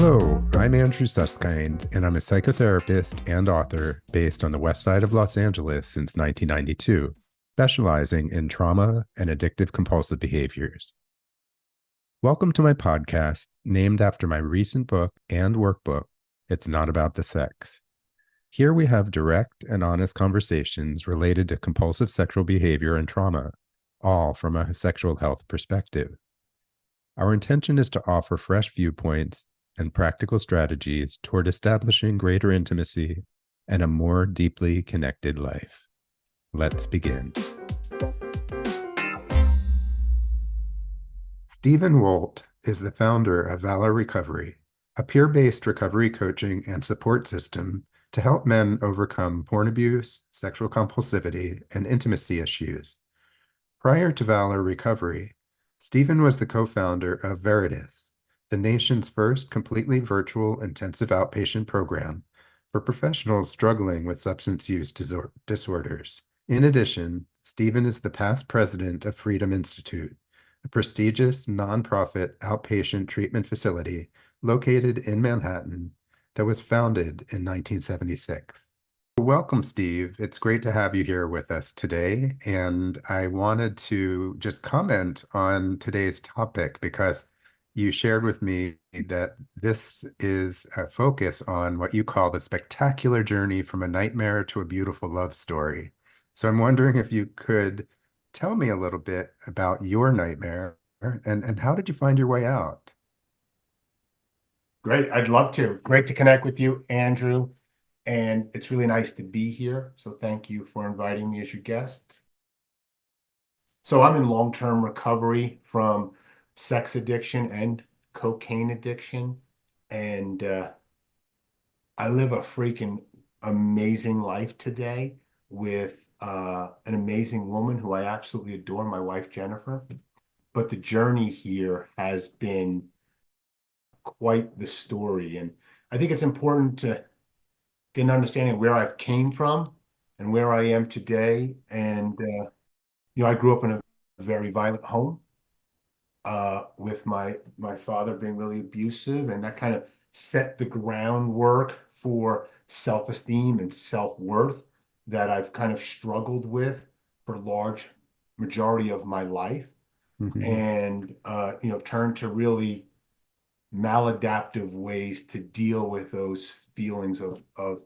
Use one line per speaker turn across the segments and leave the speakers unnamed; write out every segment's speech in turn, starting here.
Hello, I'm Andrew Suskind, and I'm a psychotherapist and author based on the west side of Los Angeles since 1992, specializing in trauma and addictive compulsive behaviors. Welcome to my podcast, named after my recent book and workbook, It's Not About the Sex. Here we have direct and honest conversations related to compulsive sexual behavior and trauma, all from a sexual health perspective. Our intention is to offer fresh viewpoints and practical strategies toward establishing greater intimacy and a more deeply connected life. Let's begin. Stephen Wolt is the founder of Valor Recovery, a peer-based recovery coaching and support system to help men overcome porn abuse, sexual compulsivity, and intimacy issues. Prior to Valor Recovery, Stephen was the co-founder of Veritas, the nation's first completely virtual intensive outpatient program for professionals struggling with substance use disorders. In addition, Stephen is the past president of Freedom Institute, a prestigious nonprofit outpatient treatment facility located in Manhattan that was founded in 1976. Welcome, Steve. It's great to have you here with us today. And I wanted to just comment on today's topic because you shared with me that this is a focus on what you call the spectacular journey from a nightmare to a beautiful love story. So I'm wondering if you could tell me a little bit about your nightmare and how did you find your way out?
Great. I'd love to. Great to connect with you, Andrew. And it's really nice to be here. So thank you for inviting me as your guest. So I'm in long-term recovery from sex addiction and cocaine addiction. And I live a freaking amazing life today with an amazing woman who I absolutely adore, my wife, Jennifer. But the journey here has been quite the story. And I think it's important to get an understanding of where I've came from and where I am today. And I grew up in a very violent home with my father being really abusive, and that kind of set the groundwork for self-esteem and self-worth that I've kind of struggled with for large majority of my life,
Mhm.
and turned to really maladaptive ways to deal with those feelings of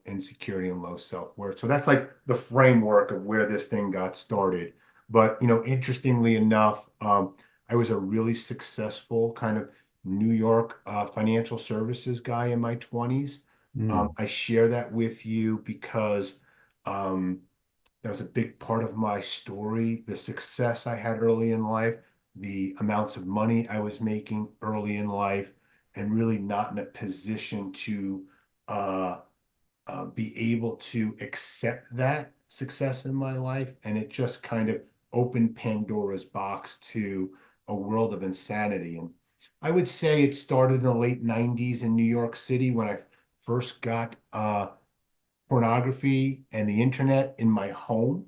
insecurity and low self-worth. So that's like the framework of where this thing got started. But, interestingly enough, I was a really successful kind of New York financial services guy in my 20s.
Mm.
I share that with you because um, that was a big part of my story, the success I had early in life, the amounts of money I was making early in life, and really not in a position to uh, be able to accept that success in my life. And it just kind of opened Pandora's box to a world of insanity. And I would say it started in the late 90s in New York City when I first got pornography and the internet in my home.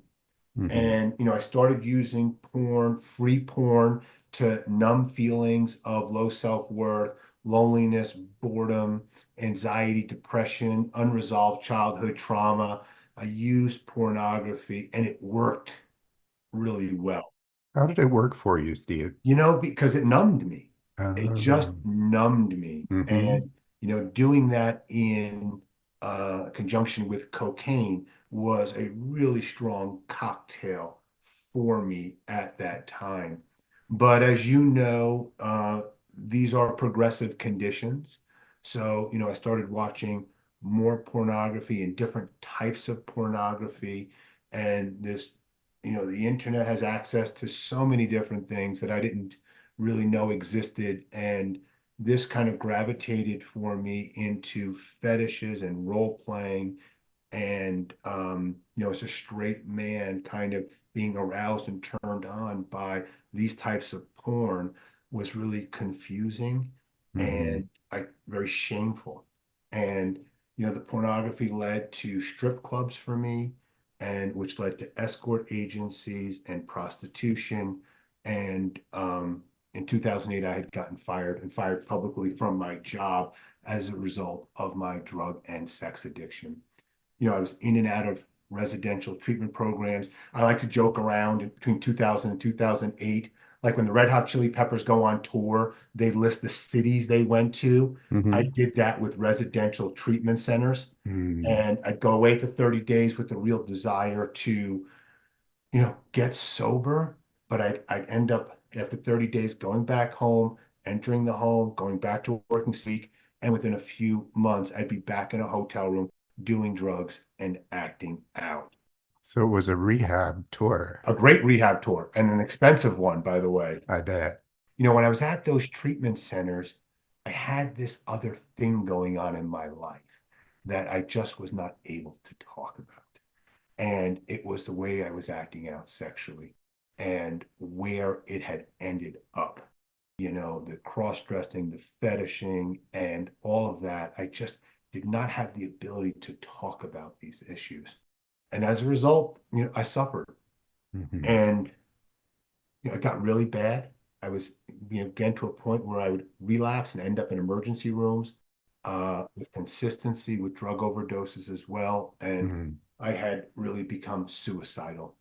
Mhm.
And, I started using porn, free porn, to numb feelings of low self-worth, loneliness, boredom, anxiety, depression, unresolved childhood trauma. I used pornography and it worked really well.
How did it work for you, Steve?
Because it numbed me. It just
Um,
numbed me.
mhm.
And, doing that in conjunction with cocaine was a really strong cocktail for me at that time. But as you know, these are progressive conditions. So, I started watching more pornography and different types of pornography. And the internet has access to so many different things that I didn't really know existed. And this kind of gravitated for me into fetishes and role playing. And, as a straight man, kind of being aroused and turned on by these types of porn was really confusing
Mhm.
and very shameful. And, the pornography led to strip clubs for me, and which led to escort agencies and prostitution. And In 2008, I had gotten fired and fired publicly from my job as a result of my drug and sex addiction. I was in and out of residential treatment programs. I like to joke around between 2000 and 2008. Like when the Red Hot Chili Peppers go on tour, they list the cities they went to. I
Mm-hmm.
did that with residential treatment centers.
Mm.
And I'd go away for 30 days with the real desire to, get sober. But I'd end up after 30 days going back home, entering the home, going back to working sleep. And within a few months, I'd be back in a hotel room doing drugs and acting out.
So it was a rehab tour,
A great rehab tour and an expensive one, by the way.
I bet.
When I was at those treatment centers, I had this other thing going on in my life that I just was not able to talk about. And it was the way I was acting out sexually and where it had ended up. The cross dressing, the fetishing, and all of that. I just did not have the ability to talk about these issues. And as a result, I suffered.
Mm-hmm.
And it got really bad. I was, getting to a point where I would relapse and end up in emergency rooms with consistency with drug overdoses as well. And
Mm-hmm.
I had really become suicidal.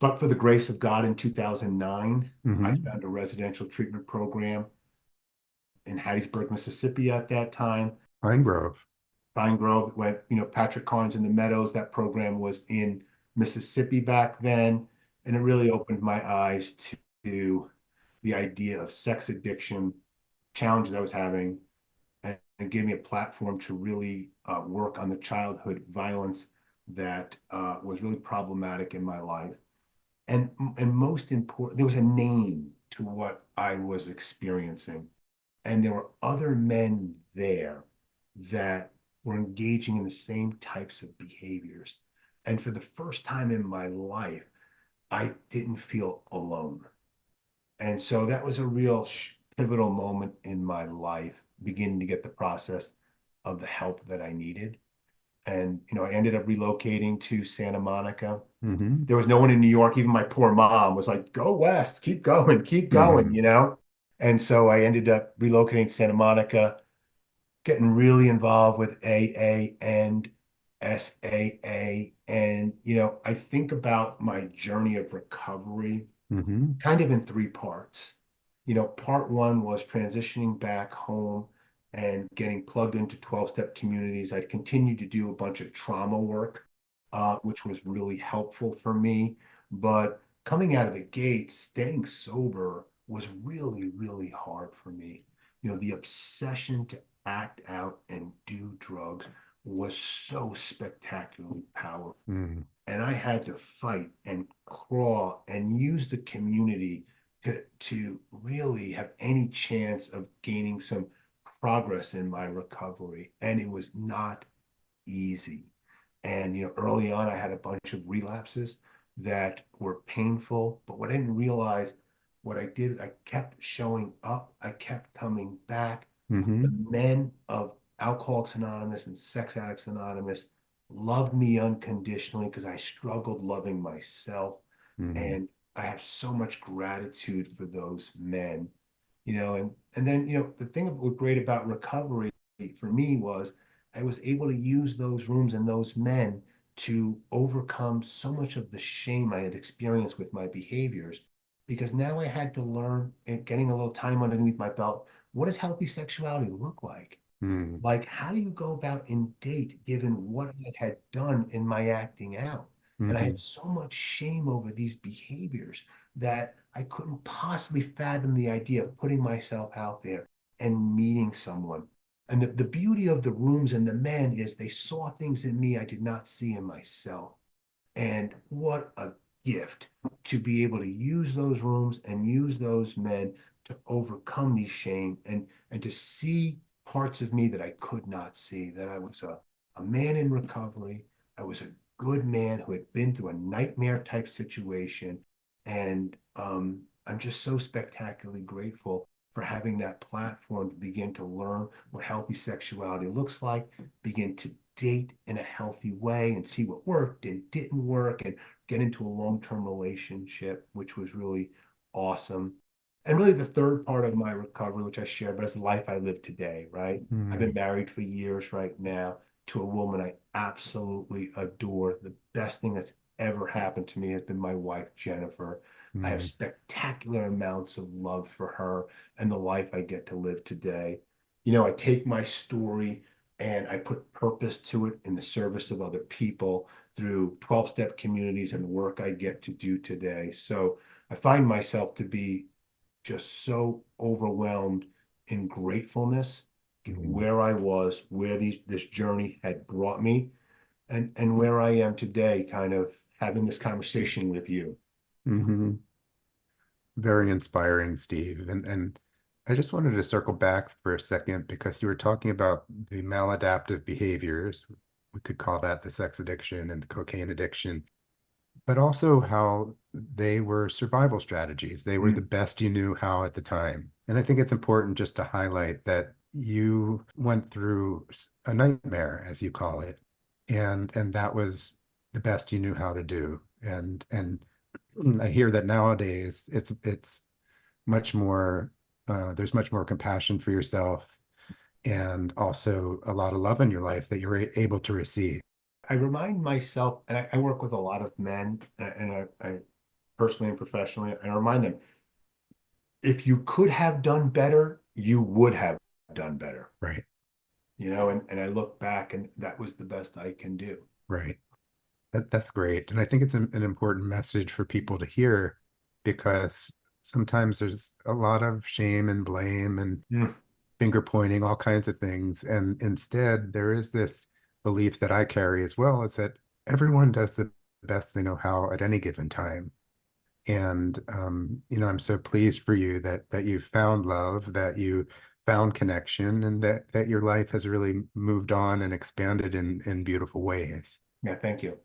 But for the grace of God in 2009, I
Mm-hmm.
found a residential treatment program in Hattiesburg, Mississippi at that time.
Pine Grove.
Pine Grove went, Patrick Carnes in the Meadows. That program was in Mississippi back then. And it really opened my eyes to the idea of sex addiction, challenges I was having, and gave me a platform to really work on the childhood violence that was really problematic in my life. And most important, there was a name to what I was experiencing. And there were other men there that were engaging in the same types of behaviors. And for the first time in my life, I didn't feel alone. And so that was a real pivotal moment in my life, beginning to get the process of the help that I needed. And, I ended up relocating to Santa Monica.
Mm-hmm.
There was no one in New York. Even my poor mom was like, go west, keep
Mm-hmm.
going. And so I ended up relocating to Santa Monica, getting really involved with AA and SAA. And, I think about my journey of recovery
Mm-hmm.
kind of in three parts. Part one was transitioning back home and getting plugged into 12-step communities. I'd continued to do a bunch of trauma work, which was really helpful for me. But coming out of the gate, staying sober was really, really hard for me. The obsession to act out and do drugs was so spectacularly powerful.
Mm-hmm.
And I had to fight and crawl and use the community to really have any chance of gaining some progress in my recovery. And it was not easy. And early on, I had a bunch of relapses that were painful. But what I didn't realize, what I did, I kept showing up. I kept coming back. The
Mm-hmm.
men of Alcoholics Anonymous and Sex Addicts Anonymous loved me unconditionally because I struggled loving myself.
Mm-hmm.
And I have so much gratitude for those men. And then, the thing that was great about recovery for me was I was able to use those rooms and those men to overcome so much of the shame I had experienced with my behaviors. Because now I had to learn, and getting a little time underneath my belt, what does healthy sexuality look like?
Mm-hmm.
Like, how do you go about in date given what I had done in my acting out? And I
Mm-hmm.
had so much shame over these behaviors that I couldn't possibly fathom the idea of putting myself out there and meeting someone. And the beauty of the rooms and the men is they saw things in me I did not see in myself. And what a gift to be able to use those rooms and use those men to overcome these shame and to see parts of me that I could not see, that I was a man in recovery. I was a good man who had been through a nightmare type situation. And I'm just so spectacularly grateful for having that platform to begin to learn what healthy sexuality looks like, begin to date in a healthy way and see what worked and didn't work and get into a long-term relationship, which was really awesome. And really the third part of my recovery, which I share, but it's the life I live today, right? I've been
Mm,
married for years right now to a woman I absolutely adore. The best thing that's ever happened to me has been my wife, Jennifer. I have
mm,
spectacular amounts of love for her and the life I get to live today. You know, I take my story and I put purpose to it in the service of other people through 12-step communities and the work I get to do today. So I find myself to be just so overwhelmed in gratefulness
mm,
where I was, where this journey had brought me, and where I am today, kind of having this conversation with you.
mhm. Very inspiring, Steve. And I just wanted to circle back for a second because you were talking about the maladaptive behaviors. We could call that the sex addiction and the cocaine addiction, but also how they were survival strategies. They were the
Mm,
best you knew how at the time. And I think it's important just to highlight that you went through a nightmare, as you call it, and that was the best you knew how to do. And I hear that nowadays it's much more there's much more compassion for yourself and also a lot of love in your life that you're able to receive.
I remind myself, and I work with a lot of men, and I personally and professionally, and I remind them, if you could have done better, you would have done better.
Right,
You know, and I look back and that was the best I can do.
right. That's great. And I think it's an important message for people to hear because sometimes there's a lot of shame and blame and
Mm,
finger pointing, all kinds of things. And instead, there is this belief that I carry as well, is that everyone does the best they know how at any given time. And I'm so pleased for you that you found love, that you found connection, and that your life has really moved on and expanded in beautiful ways.
yeah, thank you.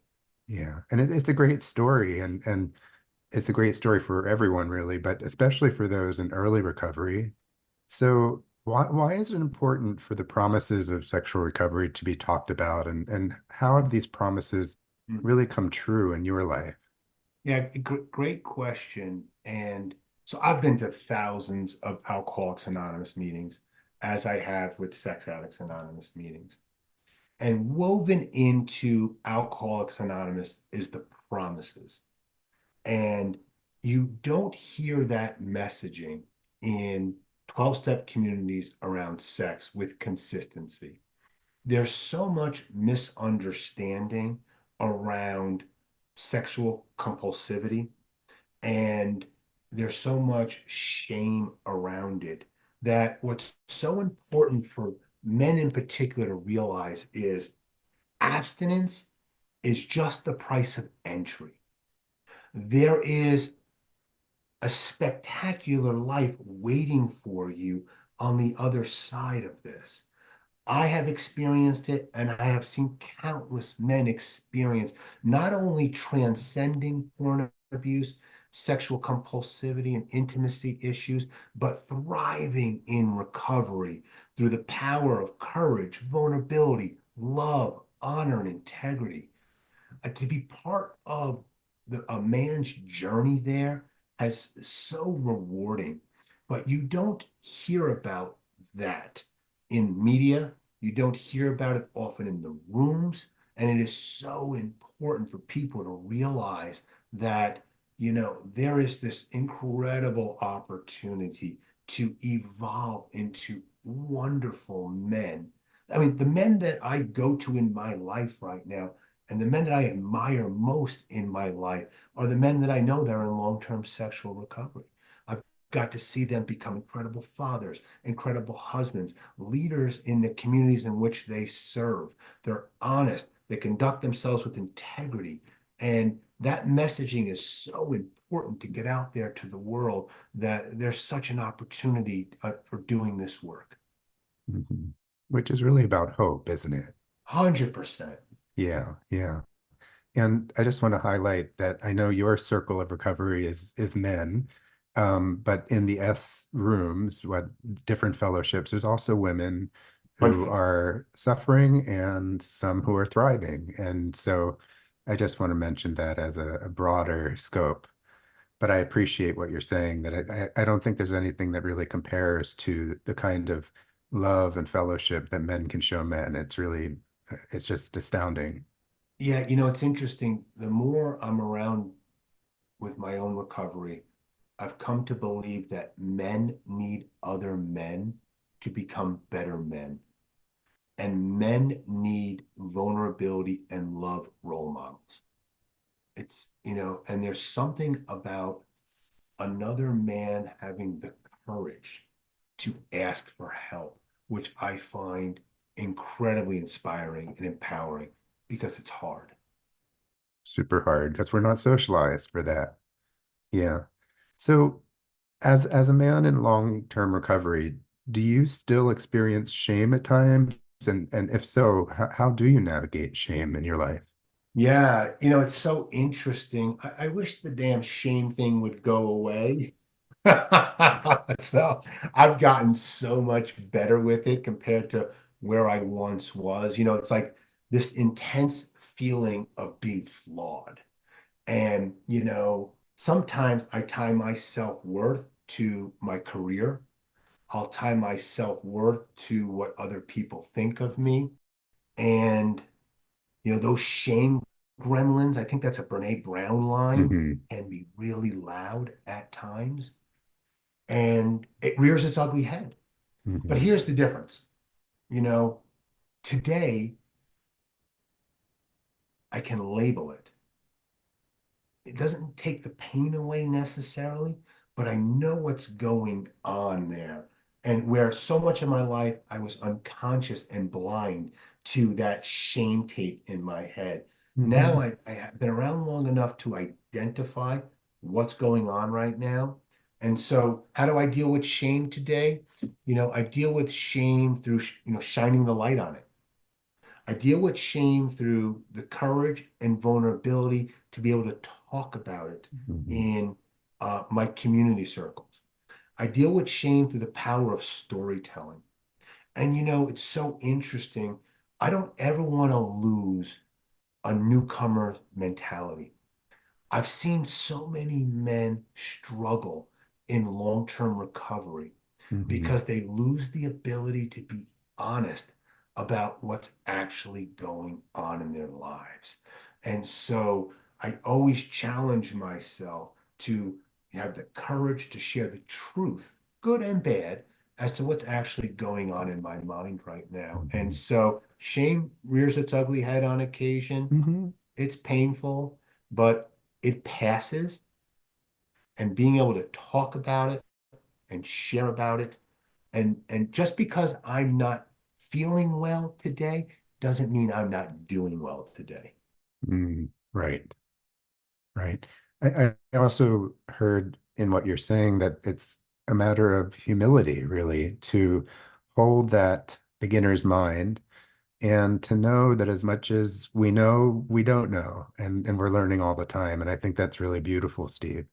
Yeah, and it's a great story, and it's a great story for everyone, really, but especially for those in early recovery. So why is it important for the promises of sexual recovery to be talked about, and how have these promises
Mm.
really come true in your life?
Yeah, great question. And so I've been to thousands of Alcoholics Anonymous meetings, as I have with Sex Addicts Anonymous meetings. And woven into Alcoholics Anonymous is the promises. And you don't hear that messaging in 12-step communities around sex with consistency. There's so much misunderstanding around sexual compulsivity, and there's so much shame around it that what's so important for men in particular to realize is abstinence is just the price of entry. There is a spectacular life waiting for you on the other side of this. I have experienced it, and I have seen countless men experience not only transcending porn abuse, sexual compulsivity, and intimacy issues, but thriving in recovery through the power of courage, vulnerability, love, honor, and integrity. To be part of a man's journey there has so rewarding, but you don't hear about that in media. You don't hear about it often in the rooms. And it is so important for people to realize that, there is this incredible opportunity to evolve into wonderful men. I mean, the men that I go to in my life right now and the men that I admire most in my life are the men that I know that are in long-term sexual recovery. I've got to see them become incredible fathers, incredible husbands, leaders in the communities in which they serve. They're honest, they conduct themselves with integrity. And that messaging is so important to get out there to the world that there's such an opportunity for doing this work.
Mhm. Which is really about hope, isn't it?
100%.
Yeah, yeah. And I just want to highlight that I know your circle of recovery is men, but in the S rooms, what different fellowships, there's also women who
Wonderful.
are suffering and some who are thriving. And so I just want to mention that as a broader scope. but I appreciate what you're saying that I don't think there's anything that really compares to the kind of love and fellowship that men can show men. It's just astounding.
Yeah, it's interesting. The more I'm around with my own recovery, I've come to believe that men need other men to become better men. And men need vulnerability and love role models. And there's something about another man having the courage to ask for help, which I find incredibly inspiring and empowering because it's hard.
Super hard because we're not socialized for that. Yeah. So as a man in long-term recovery, do you still experience shame at times? And if so, how do you navigate shame in your life?
Yeah, it's so interesting. I wish the damn shame thing would go away. So I've gotten so much better with it compared to where I once was. It's like this intense feeling of being flawed. And, sometimes I tie my self-worth to my career. I'll tie my self-worth to what other people think of me. And, those shame gremlins, I think that's a Brene Brown line,
Hmm.
can be really loud at times. And it rears its ugly head. But
Hmm.
here's the difference. You know, Today I can label it. It doesn't take the pain away necessarily, but I know what's going on there. And where so much of my life I was unconscious and blind to that shame tape in my head. Now
Hmm.
I have been around long enough to identify what's going on right now. And so, how do I deal with shame today? I deal with shame through, shining the light on it. I deal with shame through the courage and vulnerability to be able to talk about it
Hmm.
in my community circles. I deal with shame through the power of storytelling. And it's so interesting. I don't ever want to lose a newcomer mentality. I've seen so many men struggle in long-term recovery
Hmm.
because they lose the ability to be honest about what's actually going on in their lives. And so I always challenge myself to have the courage to share the truth, good and bad, as to what's actually going on in my mind right now. And
Hmm.
so shame rears its ugly head on occasion.
Hmm.
It's painful, but it passes. And being able to talk about it and share about it, and just because I'm not feeling well today doesn't mean I'm not doing well today.
Mm. Right. Right. I also heard in what you're saying that it's a matter of humility, really, to hold that beginner's mind and to know that as much as we know, we don't know, and we're learning all the time. And I think that's really beautiful, Steve.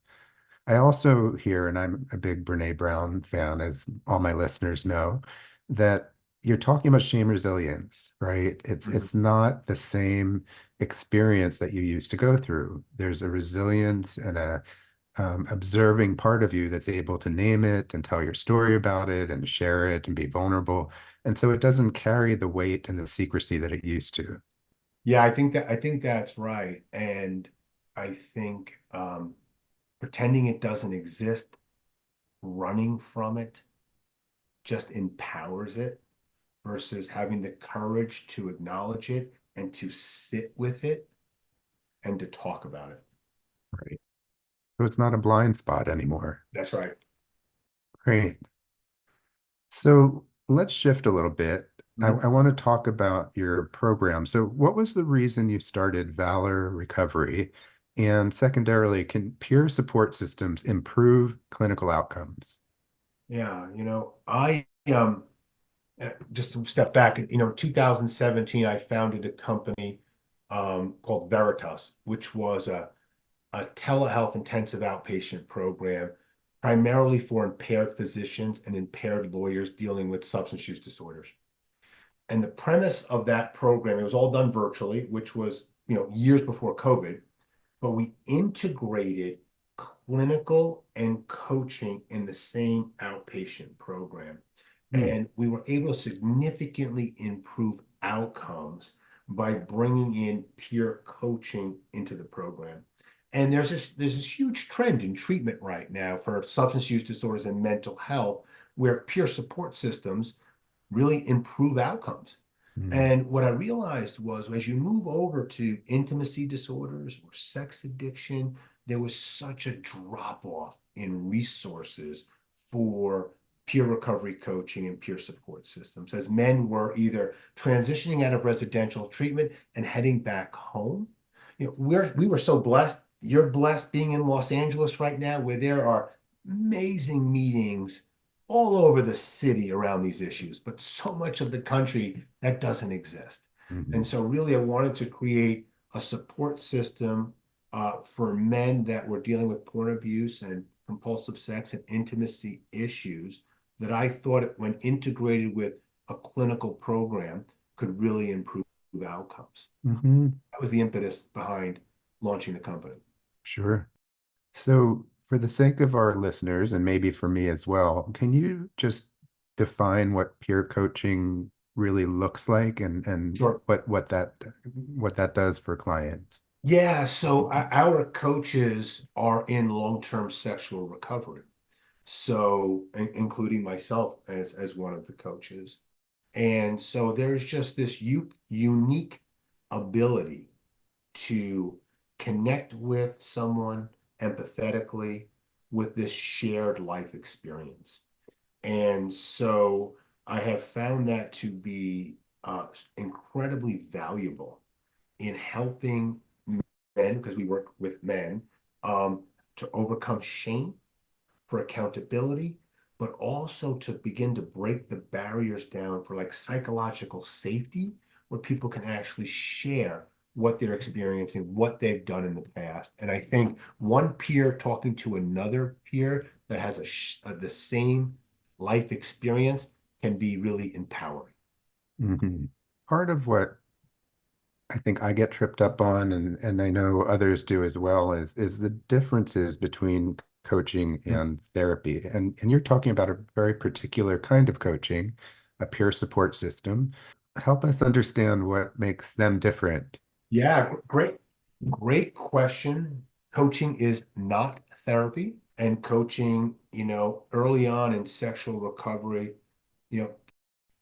I also hear, and I'm a big Brene Brown fan, as all my listeners know, that you're talking about shame resilience, right?
Mhm.
It's not the same experience that you used to go through. There's a resilience and a observing part of you that's able to name it and tell your story about it and share it and be vulnerable. And so it doesn't carry the weight and the secrecy that it used to.
Yeah, I think that's right. And I think pretending it doesn't exist, running from it, just empowers it versus having the courage to acknowledge it and to sit with it and to talk about it.
Right. So it's not a blind spot anymore.
That's right.
Great. So let's shift a little bit.
Mhm.
I want to talk about your program. So, what was the reason you started Valor Recovery? And secondarily, can peer support systems improve clinical outcomes?
Yeah, I just to step back, 2017, I founded a company called Veritas, which was a telehealth intensive outpatient program primarily for impaired physicians and impaired lawyers dealing with substance use disorders. And the premise of that program, it was all done virtually, which was, years before COVID, but we integrated clinical and coaching in the same outpatient program.
Mm,
And we were able to significantly improve outcomes by bringing in peer coaching into the program. And there's this huge trend in treatment right now for substance use disorders and mental health where peer support systems really improve outcomes.
mm,
And what I realized was as you move over to intimacy disorders or sex addiction, there was such a drop off in resources for peer recovery coaching and peer support systems as men were either transitioning out of residential treatment and heading back home. We were so blessed. You're blessed being in Los Angeles right now, where there are amazing meetings all over the city around these issues, but so much of the country that doesn't exist. And
mhm,
so, really, I wanted to create a support system for men that were dealing with porn abuse and compulsive sex and intimacy issues that I thought, when integrated with a clinical program, could really improve outcomes.
mhm.
That was the impetus behind launching the company.
Sure. So, for the sake of our listeners, and maybe for me as well, can you just define what peer coaching really looks like and
Sure.
what that does for clients?
Yeah, so our coaches are in long-term sexual recovery. So, including myself as one of the coaches. And so there's just this unique ability to connect with someone empathetically with this shared life experience. And so I have found that to be incredibly valuable in helping men, because we work with men, to overcome shame, for accountability, but also to begin to break the barriers down for like psychological safety, where people can actually share what they're experiencing, what they've done in the past. And I think one peer talking to another peer that has the same life experience can be really empowering.
Mhm. Part of what I think I get tripped up on, and I know others do as well, is the differences between coaching and therapy. And you're talking about a very particular kind of coaching, a peer support system. Help us understand what makes them different.
Yeah, great question. Coaching is not therapy, and coaching, early on in sexual recovery, you know,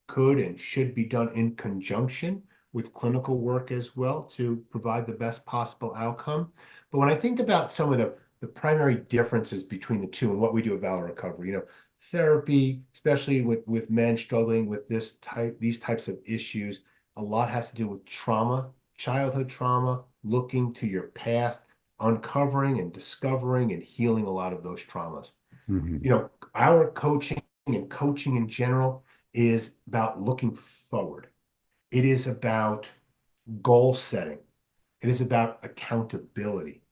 could and should be done in conjunction with clinical work as well to provide the best possible outcome. But when I think about some of the primary differences between the two and what we do at Valor Recovery, therapy, especially with men struggling with these types of issues, a lot has to do with trauma, childhood trauma, looking to your past, uncovering and discovering and healing a lot of those traumas.
Mhm,
Our coaching and coaching in general is about looking forward. It is about goal setting. It is about accountability.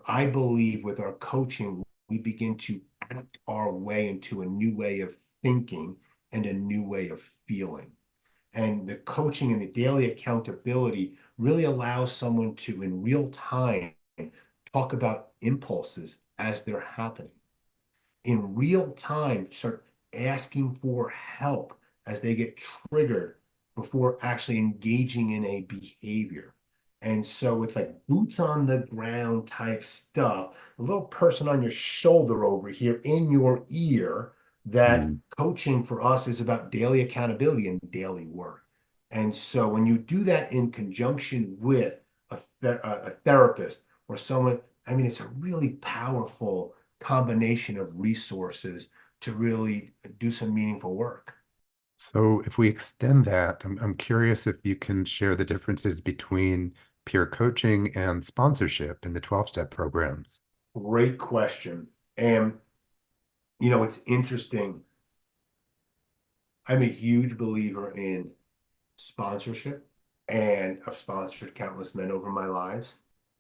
I believe with our coaching, we begin to act our way into a new way of thinking and a new way of feeling. And the coaching and the daily accountability really allows someone to, in real time, talk about impulses as they're happening in real time, start asking for help as they get triggered before actually engaging in a behavior. And so it's like boots on the ground type stuff, a little person on your shoulder over here in your ear. That
mhm.
coaching for us is about daily accountability and daily work. And so when you do that in conjunction with a therapist or someone, I mean, it's a really powerful combination of resources to really do some meaningful work.
So if we extend that, I'm curious if you can share the differences between peer coaching and sponsorship in the 12-step programs.
Great question. And, it's interesting. I'm a huge believer in sponsorship, and I've sponsored countless men over my lives.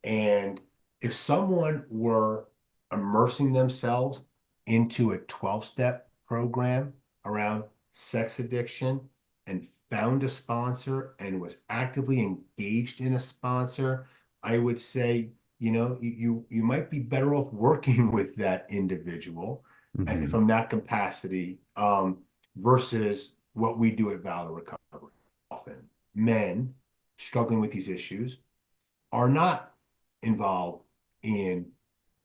And if someone were immersing themselves into a 12-step program around sex addiction and found a sponsor and was actively engaged in a sponsor, I would say, you might be better off working with that individual
Hmm.
from that capacity, versus what we do at Valor Recovery. Often, men struggling with these issues are not involved in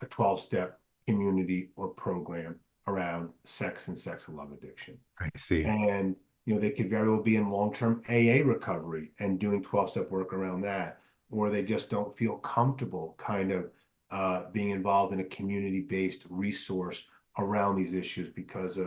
a 12-step community or program around sex and sex and love addiction.
I see.
And they could very well be in long-term AA recovery and doing 12-step work around that, or they just don't feel comfortable kind of being involved in a community-based resource around these issues because of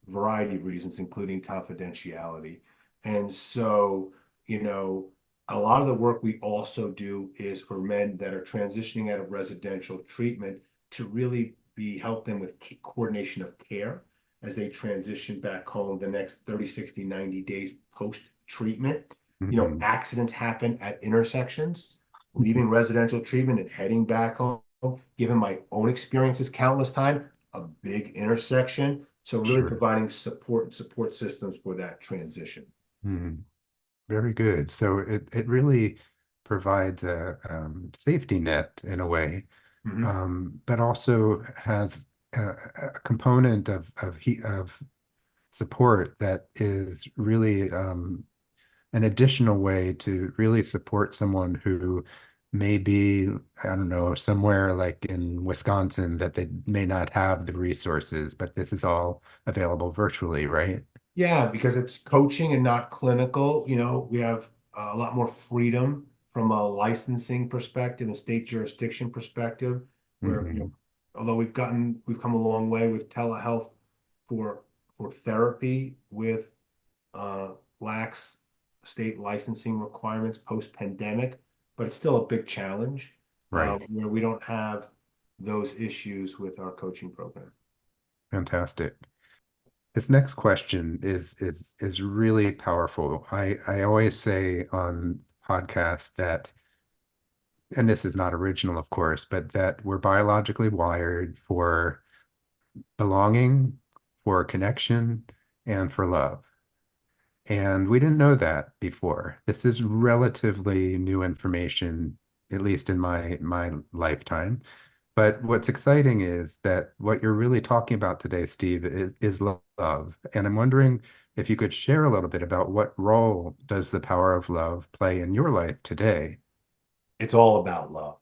a variety of reasons, including confidentiality. And so, you know, a lot of the work we also do is for men that are transitioning out of residential treatment to really be help them with coordination of care as they transition back home the next 30, 60, 90 days post treatment.
Hmm.
Accidents happen at intersections, leaving residential treatment and heading back home. Given my own experiences countless time, a big intersection. So really
Sure.
providing support systems for that transition.
Mhm. Very good. So it really provides a safety net in a way,
Mhm.
but also has a component of support that is really an additional way to really support someone who may be, I don't know, somewhere like in Wisconsin that they may not have the resources, but this is all available virtually, right?
Yeah, because it's coaching and not clinical. We have a lot more freedom from a licensing perspective and state jurisdiction perspective, where,
Hmm.
although we've come a long way with telehealth for therapy with uh, lax state licensing requirements post-pandemic, but it's still a big challenge
Right.
where we don't have those issues with our coaching program.
Fantastic. This next question is really powerful. I always say on podcasts that, and this is not original, of course, but that we're biologically wired for belonging, for connection, and for love. And we didn't know that before. This is relatively new information, at least in my lifetime. But what's exciting is that what you're really talking about today, Steve, is love. And I'm wondering if you could share a little bit about what role does the power of love play in your life today?
It's all about love.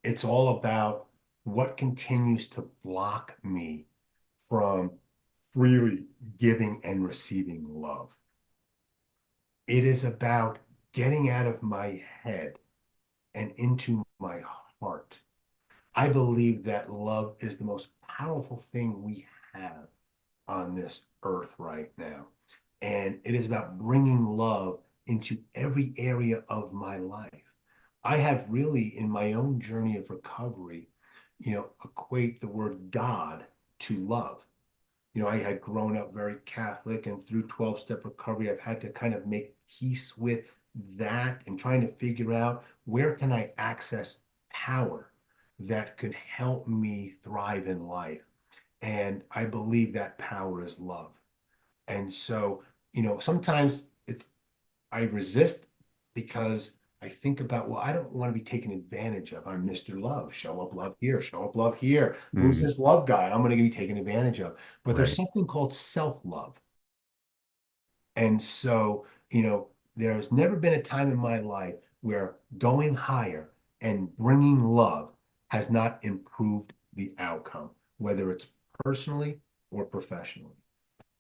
It's all about what continues to block me from freely giving and receiving love. It is about getting out of my head and into my heart. I believe that love is the most powerful thing we have on this earth right now. And it is about bringing love into every area of my life. I have really, in my own journey of recovery, equate the word God to love. I had grown up very Catholic, and through 12-step recovery, I've had to kind of make peace with that and trying to figure out where can I access power that could help me thrive in life. And I believe that power is love. And so, sometimes I resist because I think about, well, I don't want to be taken advantage of. I'm Mr. Love. Show up love here, show up love here. Who's
Mm,
this love guy? I'm going to be taken advantage of. But there's
right.
something called self-love. And so, there's never been a time in my life where going higher and bringing love has not improved the outcome, whether it's personally or professionally.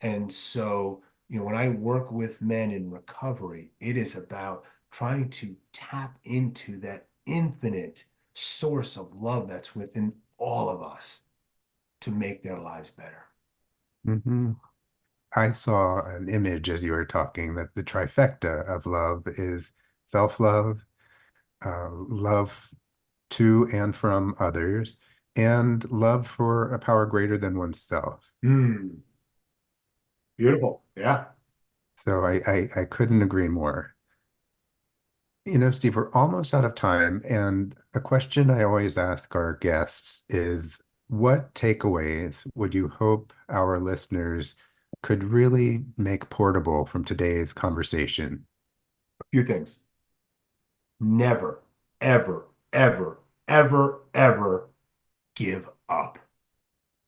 And so, when I work with men in recovery, it is about trying to tap into that infinite source of love that's within all of us to make their lives better.
Hmm. I saw an image as you were talking that the trifecta of love is self-love, love to and from others, and love for a power greater than oneself.
Mm, beautiful. Yeah.
So I couldn't agree more. Steve, we're almost out of time, and a question I always ask our guests is, what takeaways would you hope our listeners could really make portable from today's conversation?
A few things. Never, ever, ever ever, ever give up,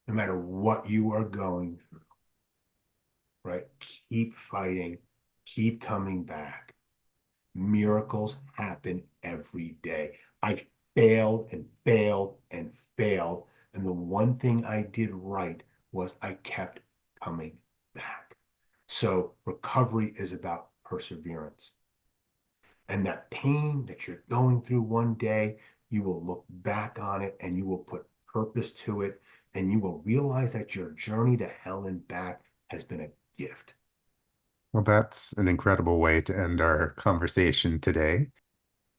no matter what you are going through, right? Keep fighting, keep coming back. Miracles happen every day. I failed and failed and failed. And the one thing I did right was I kept coming back. So recovery is about perseverance. And that pain that you're going through one day, you will look back on it and you will put purpose to it. And you will realize that your journey to hell and back has been a gift.
Well, that's an incredible way to end our conversation today.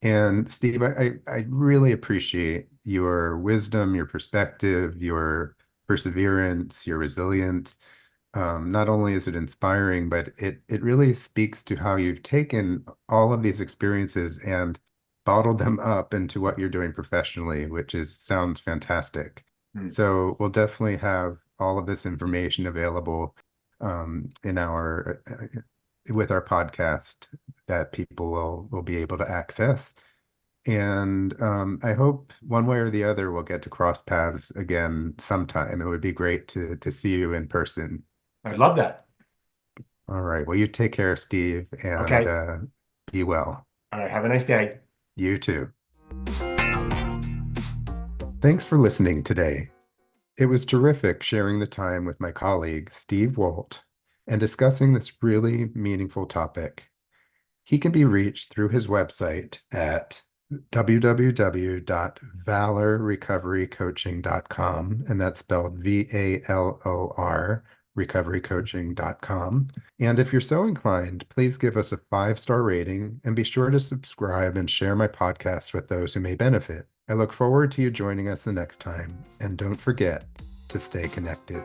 And Steve, I really appreciate your wisdom, your perspective, your perseverance, your resilience. Not only is it inspiring, but it really speaks to how you've taken all of these experiences and bottled them up into what you're doing professionally, which is sounds fantastic.
Hmm.
So we'll definitely have all of this information available in our with our podcast that people will be able to access. And I hope one way or the other we'll get to cross paths again sometime. It would be great to see you in person.
I love that.
All right. Well, you take care, Steve, and
Okay.
be well.
All right. Have a nice day.
You too. Thanks for listening today. It was terrific sharing the time with my colleague, Steve Wolt, and discussing this really meaningful topic. He can be reached through his website at www.valorrecoverycoaching.com, and that's spelled VALOR, recoverycoaching.com. And if you're so inclined, please give us a 5-star rating and be sure to subscribe and share my podcast with those who may benefit. I look forward to you joining us the next time, and don't forget to stay connected.